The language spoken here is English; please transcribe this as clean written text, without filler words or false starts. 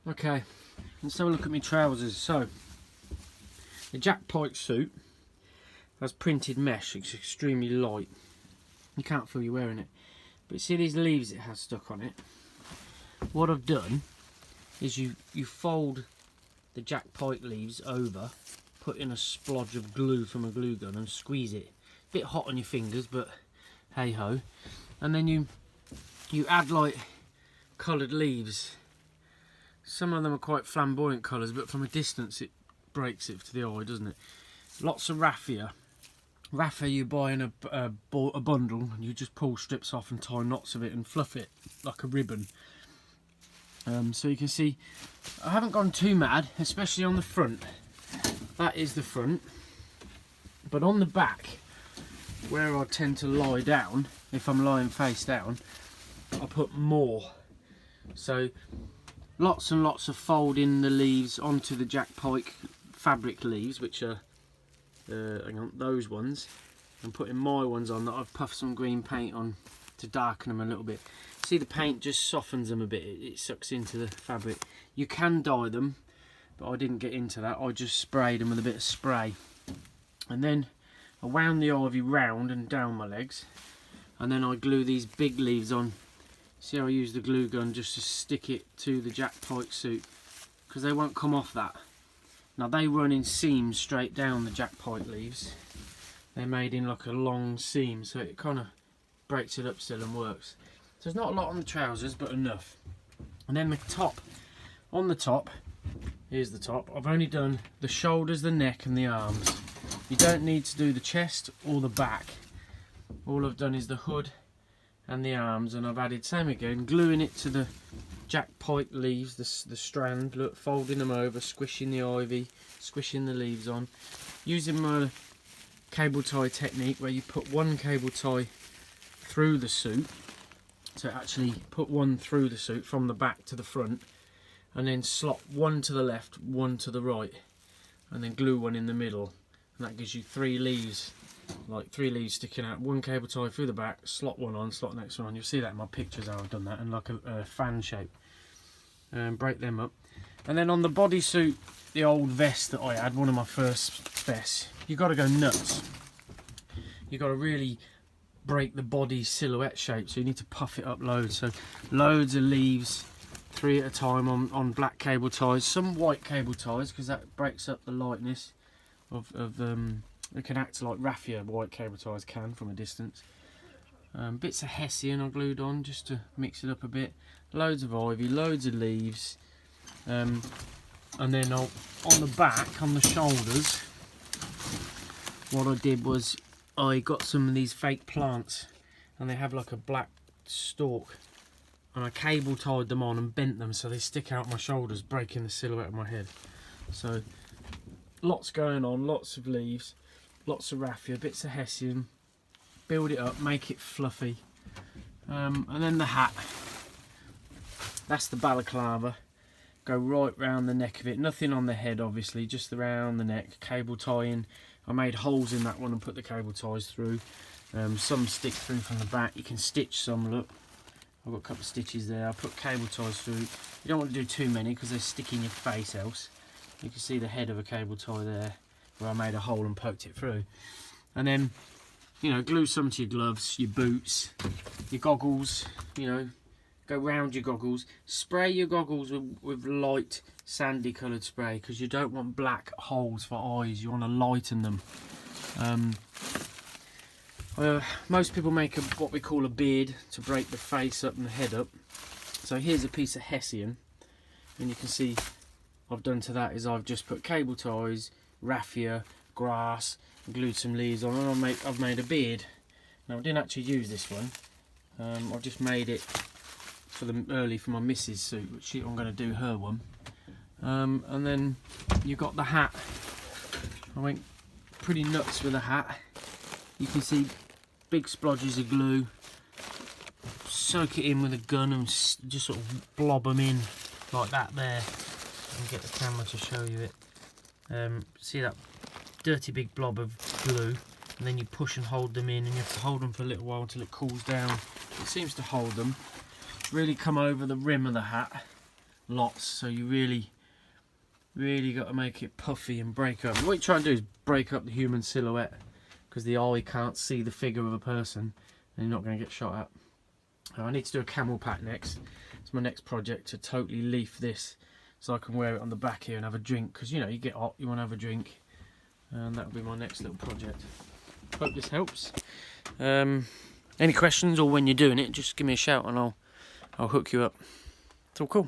Okay, let's have a look at my trousers. So, the Jack Pike suit has printed mesh. It's extremely light. You can't feel you're wearing it. But see these leaves it has stuck on it? What I've done is you fold the Jack Pike leaves over, put in a splodge of glue from a glue gun and squeeze it. A bit hot on your fingers, but hey ho. And then you add like coloured leaves. Some of them are quite flamboyant colours, but from a distance it breaks it to the eye, doesn't it? Lots of raffia. Raffia you buy in a bundle, and you just pull strips off and tie knots of it and fluff it like a ribbon. So you can see I haven't gone too mad, especially on the front. That is the front. But on the back, where I tend to lie down, if I'm lying face down, I put more. So lots and lots of folding the leaves onto the Jack Pike fabric leaves, which are hang on, those ones, and putting my ones on that I've puffed some green paint on to darken them a little bit. See, the paint just softens them a bit, it sucks into the fabric. You can dye them, but I didn't get into that. I just sprayed them with a bit of spray, and then I wound the ivy round and down my legs, and then I glue these big leaves on. See how I use the glue gun just to stick it to the Jack Pike suit, because they won't come off that. Now they run in seams straight down the Jack Pike leaves. They're made in like a long seam, so it kind of breaks it up still and works. So there's not a lot on the trousers, but enough. And then the top, on the top, here's the top. I've only done the shoulders, the neck and the arms. You don't need to do the chest or the back. All I've done is the hood and the arms, and I've added, same again, gluing it to the Jack Pike leaves, the strand, look, folding them over, squishing the ivy, squishing the leaves on, using my cable tie technique where you put one cable tie through the suit, so actually put one through the suit from the back to the front, and then slot one to the left, one to the right, and then glue one in the middle, and that gives you 3 leaves, like 3 leaves sticking out, one cable tie through the back, slot one on, slot the next one on. You'll see that in my pictures how I've done that, and like a fan shape. Break them up. And then on the bodysuit, the old vest that I had, one of my first vests, you got to go nuts. You got to really break the body silhouette shape, so you need to puff it up loads. So loads of leaves, 3 at a time on black cable ties, some white cable ties because that breaks up the lightness of it can act like raffia white cable ties can from a distance. Bits of hessian I glued on just to mix it up a bit. Loads of ivy, loads of leaves, and then on the back, on the shoulders, what I did was I got some of these fake plants, and they have like a black stalk, and I cable tied them on and bent them so they stick out my shoulders, breaking the silhouette of my head. So lots going on, lots of leaves, lots of raffia, bits of hessian, build it up, make it fluffy, and then the hat. That's the balaclava. Go right round the neck of it. Nothing on the head, obviously, just around the neck. Cable tying. I made holes in that one and put the cable ties through. Some stick through from the back. You can stitch some, look. I've got a couple of stitches there. I put cable ties through. You don't want to do too many because they stick in your face else. You can see the head of a cable tie there where I made a hole and poked it through. And then, you know, glue some to your gloves, your boots, your goggles, you know. Go round your goggles, spray your goggles with light sandy coloured spray because you don't want black holes for eyes, you want to lighten them. Most people make what we call a beard to break the face up and the head up. So here's a piece of hessian, and you can see I've done to that is I've just put cable ties, raffia, grass, glued some leaves on, and I've made a beard. Now I didn't actually use this one, I just made it for my missus suit, which I'm going to do her one. And then you got the hat. I went pretty nuts with the hat. You can see big splodges of glue. Soak it in with a gun and just sort of blob them in like that there. And get the camera to show you it. See that dirty big blob of glue, and then you push and hold them in, and you have to hold them for a little while until it cools down. It seems to hold them. Really come over the rim of the hat lots, so you really got to make it puffy and break up. What you try and do is break up the human silhouette, because the eye can't see the figure of a person and you're not going to get shot at. I need to do a camel pack next. It's my next project, to totally leaf this so I can wear it on the back here and have a drink, because you know, you get hot, you want to have a drink, and that'll be my next little project. Hope this helps. Any questions, or when you're doing it, just give me a shout and I'll hook you up. It's all cool.